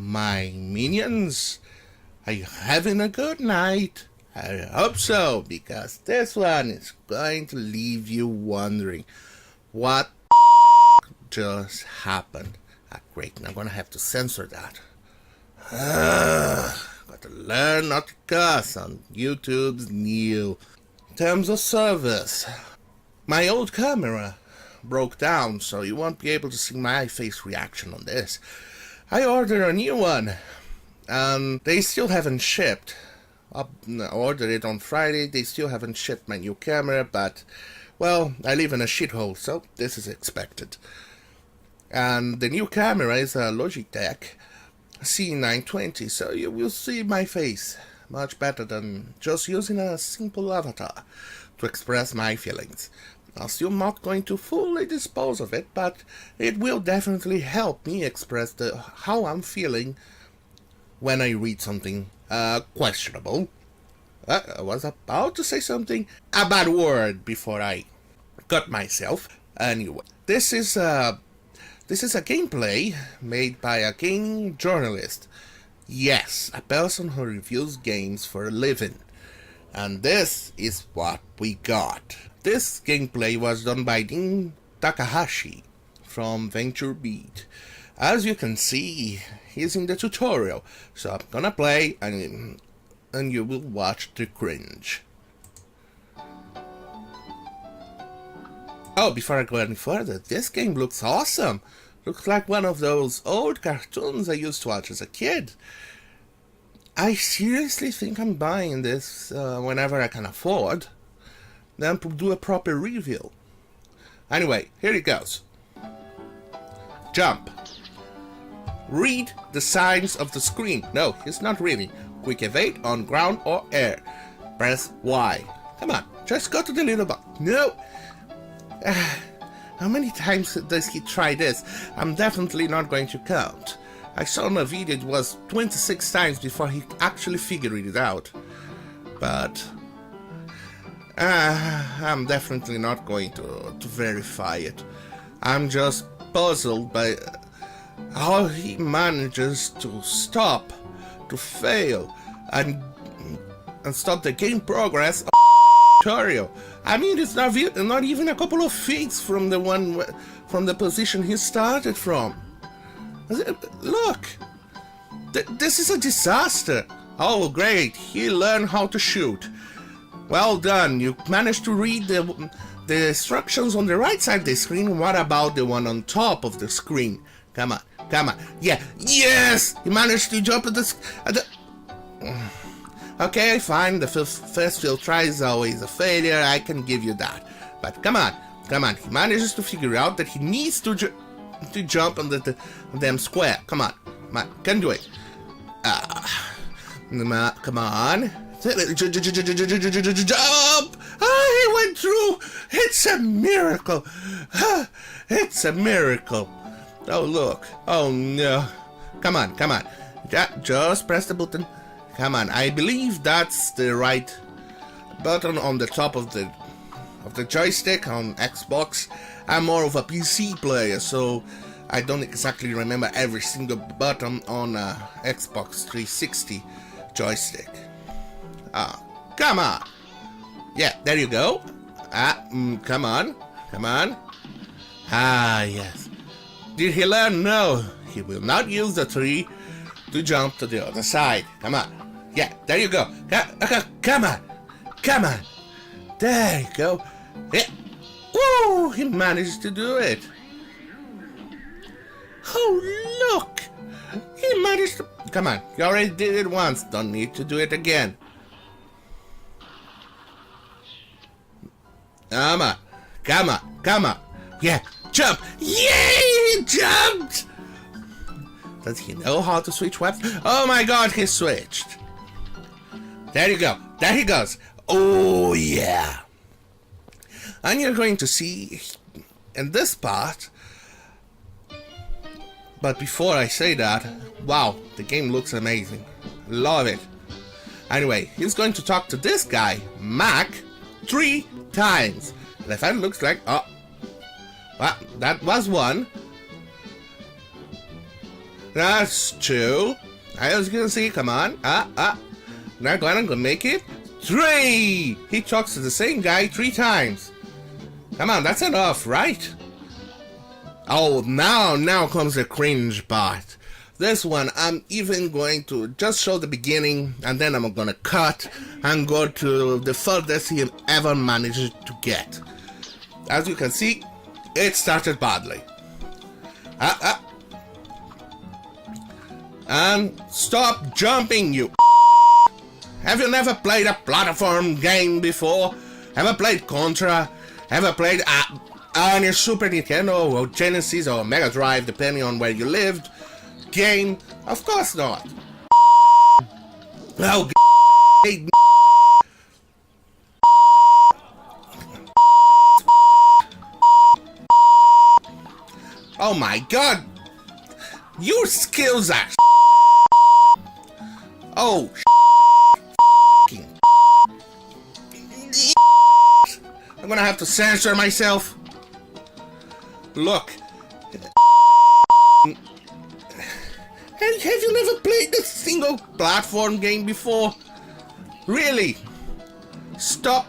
my minions? Are you having a good night? I hope so, because this one is going to leave you wondering what just happened. Ah, great, I'm gonna have to censor that. Got to learn not to cuss on YouTube's new terms of service. My old camera broke down, so you won't be able to see my face reaction on this. I ordered a new one, and they still haven't shipped. I ordered it on Friday, they still haven't shipped my new camera, but, well, I live in a shithole, so this is expected. And the new camera is a Logitech C920, so you will see my face much better than just using a simple avatar to express my feelings. I'm still not going to fully dispose of it, but it will definitely help me express how I'm feeling when I read something questionable. I was about to say something, a bad word before I cut myself. Anyway, this is a gameplay made by a game journalist. Yes, a person who reviews games for a living. And this is what we got. This gameplay was done by Dean Takahashi from Venture Beat. As you can see, he's in the tutorial, so I'm gonna play and you will watch the cringe. Oh, before I go any further, this game looks awesome. Looks like one of those old cartoons I used to watch as a kid. I seriously think I'm buying this whenever I can afford. Then do a proper review. Anyway, here it goes. Jump. Read the signs of the screen. No, it's not reading. Quick evade on ground or air. Press Y. Come on, just go to the little box. No. How many times does he try this? I'm definitely not going to count. I saw in a video it was 26 times before he actually figured it out. But I'm definitely not going to verify it. I'm just puzzled by how he manages to stop, to fail, and stop the game progress of tutorial. I mean, it's not even a couple of feet from the position he started from. Look, this is a disaster. Oh, great! He learned how to shoot. Well done. You managed to read the instructions on the right side of the screen. What about the one on top of the screen? Come on, come on. Yeah, yes! He managed to jump at the. Okay, fine. The first field try is always a failure. I can give you that. But come on, come on. He manages to figure out that he needs to jump on the damn square. Come on, can do it. Come on. Jump! He went through! It's a miracle! It's a miracle! Oh, look. Oh, no. Come on, come on. Just press the button. Come on. I believe that's the right button on the top of the joystick on Xbox. I'm more of a PC player, so I don't exactly remember every single button on Xbox 360 joystick. Come on. Yeah, there you go. Come on. Come on. Yes. Did he learn? No. He will not use the tree to jump to the other side. Come on. Yeah, there you go. Come on. Come on. There you go. Yeah. Woo! He managed to do it. Oh, look. He managed to... Come on. You already did it once. Don't need to do it again. Come on. Come on. Come on. Yeah. Jump. Yay! He jumped! Does he know how to switch weapons? Oh my god, he switched. There you go. There he goes. Oh, yeah. And you're going to see in this part. But before I say that, wow, the game looks amazing. Love it. Anyway, he's going to talk to this guy, Mac, 3 times. The fan looks like, oh, well, that was one. That's 2. As you can see, come on. Not gonna make it. 3! He talks to the same guy 3 times. Come on, that's enough, right? Oh, now comes the cringe part. This one, I'm even going to just show the beginning, and then I'm gonna cut and go to the furthest he ever managed to get. As you can see, it started badly. And stop jumping, you. Have you never played a platform game before? Ever played Contra? Ever played on your Super Nintendo or Genesis or Mega Drive, depending on where you lived? Game? Of course not. Oh, oh my god! Your skills are oh I'm gonna have to censor myself. Look. Have you never played a single platform game before? Really? Stop.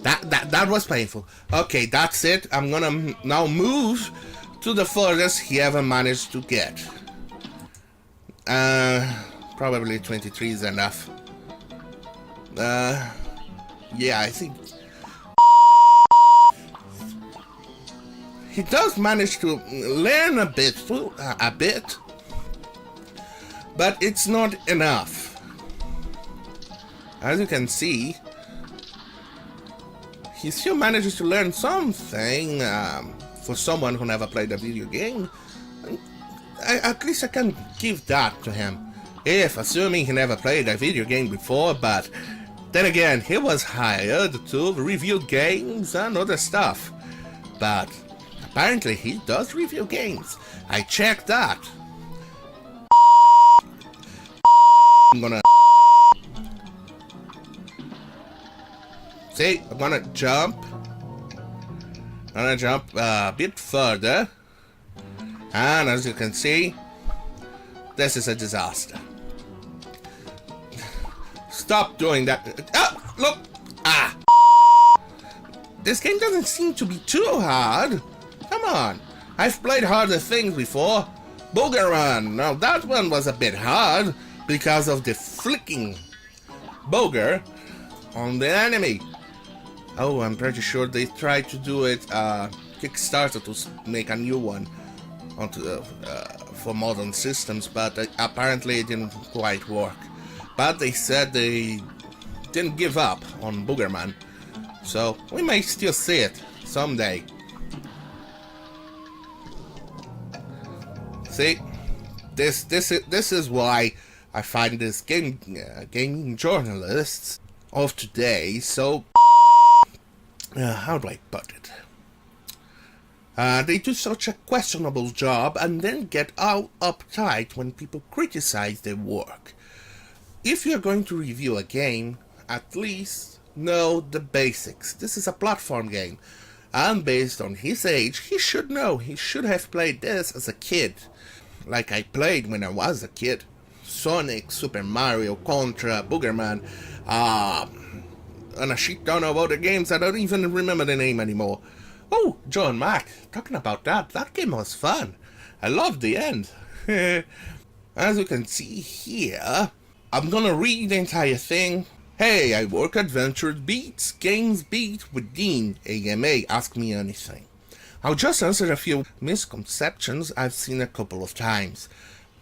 That was painful. Okay, that's it. I'm gonna now move to the furthest he ever managed to get. Probably 23 is enough. Yeah, I think he does manage to learn a bit, but it's not enough. As you can see, he still manages to learn something. For someone who never played a video game, at least I can give that to him. If assuming he never played a video game before, but then again, he was hired to review games and other stuff. But apparently he does review games. I checked that. I'm gonna see, I'm gonna jump a bit further, and as you can see, this is a disaster. Stop doing that. Ah, look. This game doesn't seem to be too hard. Come on, I've played harder things before. Booger Run, now that one was a bit hard because of the flicking booger on the enemy. Oh, I'm pretty sure they tried to do it Kickstarter to make a new one onto for modern systems, but apparently it didn't quite work. But they said they didn't give up on Boogerman, so we may still see it someday. See, this is why I find this gaming journalists of today so. How do I put it? They do such a questionable job and then get all uptight when people criticize their work. If you're going to review a game, at least know the basics. This is a platform game, and based on his age, he should know. He should have played this as a kid, like I played when I was a kid. Sonic, Super Mario, Contra, Boogerman, and a shit ton of other games I don't even remember the name anymore. Oh, John Mac, talking about that game was fun. I loved the end. As you can see here, I'm gonna read the entire thing. Hey, I work at Venture Beats, Games Beat with Dean, AMA, Ask Me Anything. I'll just answer a few misconceptions I've seen a couple of times.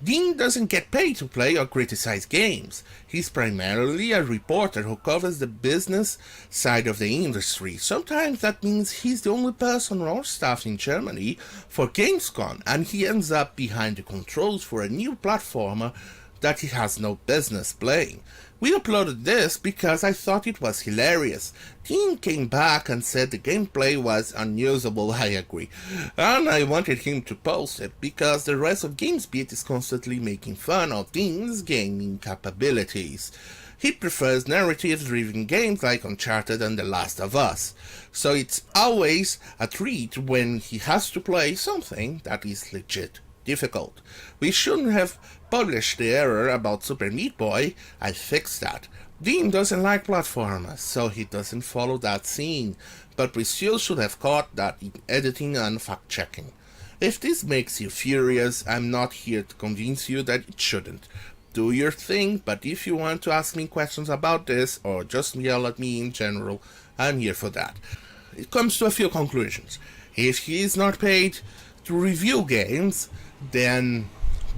Dean doesn't get paid to play or criticize games. He's primarily a reporter who covers the business side of the industry. Sometimes that means he's the only person or staff in Germany for Gamescom, and he ends up behind the controls for a new platformer that he has no business playing. We uploaded this because I thought it was hilarious. Dean came back and said the gameplay was unusable, I agree. And I wanted him to post it because the rest of GamesBeat is constantly making fun of Dean's gaming capabilities. He prefers narrative-driven games like Uncharted and The Last of Us, so it's always a treat when he has to play something that is legit difficult. We shouldn't have published the error about Super Meat Boy. I fixed that. Dean doesn't like platformers, so he doesn't follow that scene, but we still should have caught that in editing and fact-checking. If this makes you furious, I'm not here to convince you that it shouldn't. Do your thing, but if you want to ask me questions about this, or just yell at me in general, I'm here for that. It comes to a few conclusions. If he is not paid to review games, then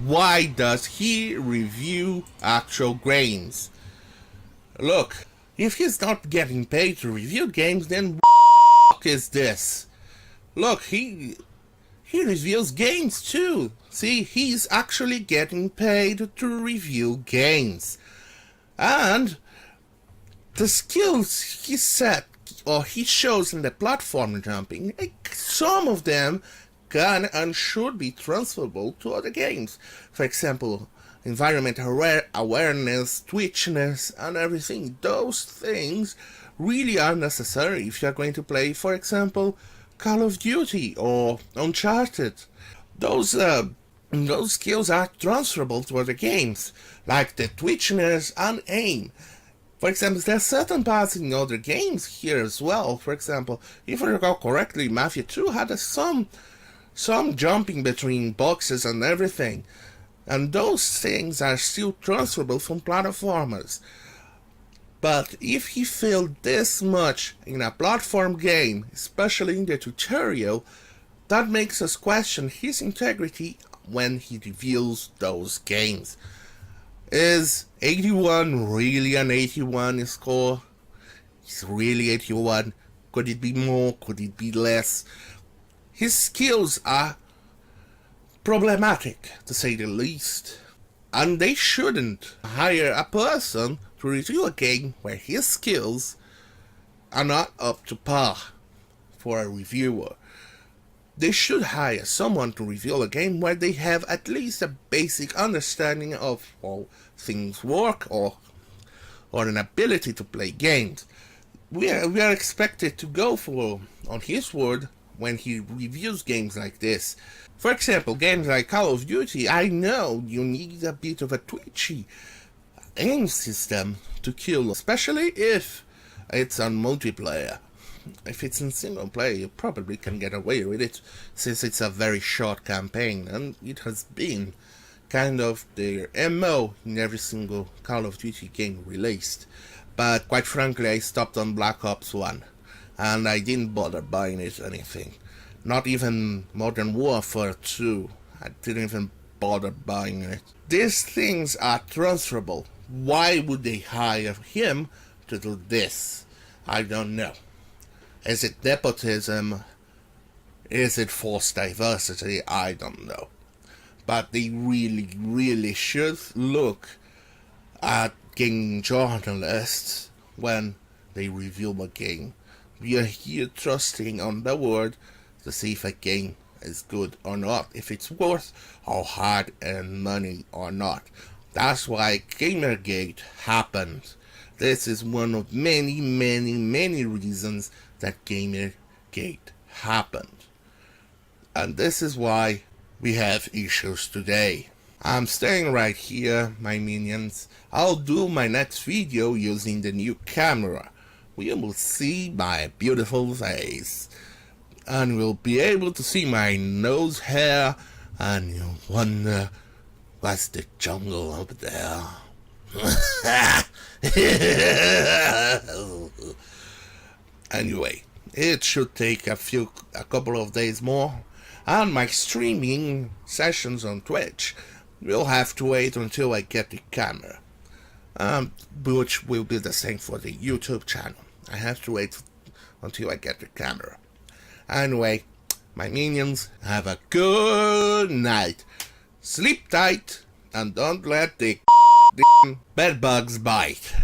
why does he review actual games? Look, if he's not getting paid to review games, then what is this? Look, he reviews games too. See, he's actually getting paid to review games. And the skills he set or he shows in the platform jumping, some of them can and should be transferable to other games. For example, environmental awareness, twitchiness, and everything. Those things really are necessary if you're going to play, for example, Call of Duty or Uncharted. Those skills are transferable to other games, like the twitchiness and aim. For example, there are certain parts in other games here as well. For example, if I recall correctly, Mafia 2 had some jumping between boxes and everything. And those things are still transferable from platformers. But if he failed this much in a platform game, especially in the tutorial, that makes us question his integrity when he reviews those games. Is 81 really an 81 score? Is it really 81? Could it be more? Could it be less? His skills are problematic, to say the least. And they shouldn't hire a person to review a game where his skills are not up to par for a reviewer. They should hire someone to review a game where they have at least a basic understanding of how things work or an ability to play games. We are expected to go on his word when he reviews games like this. For example, games like Call of Duty, I know you need a bit of a twitchy aim system to kill, especially if it's on multiplayer. If it's in single player, you probably can get away with it, since it's a very short campaign, and it has been kind of their MO in every single Call of Duty game released. But quite frankly, I stopped on Black Ops 1, and I didn't bother buying it anything. Not even Modern Warfare 2, I didn't even bother buying it. These things are transferable. Why would they hire him to do this? I don't know. Is it nepotism? Is it forced diversity? I don't know. But they really, really should look at game journalists when they review a game. We are here trusting on the word to see if a game is good or not, if it's worth our hard-earned money or not. That's why Gamergate happened. This is one of many, many, many reasons that Gamergate happened. And this is why we have issues today. I'm staying right here, my minions. I'll do my next video using the new camera. We will see my beautiful face. And we'll be able to see my nose hair, and you'll wonder, what's the jungle up there? Anyway, it should take a couple of days more, and my streaming sessions on Twitch will have to wait until I get the camera, which will be the same for the YouTube channel. I have to wait until I get the camera. Anyway, my minions, have a good night. Sleep tight, and don't let the bed bugs bite.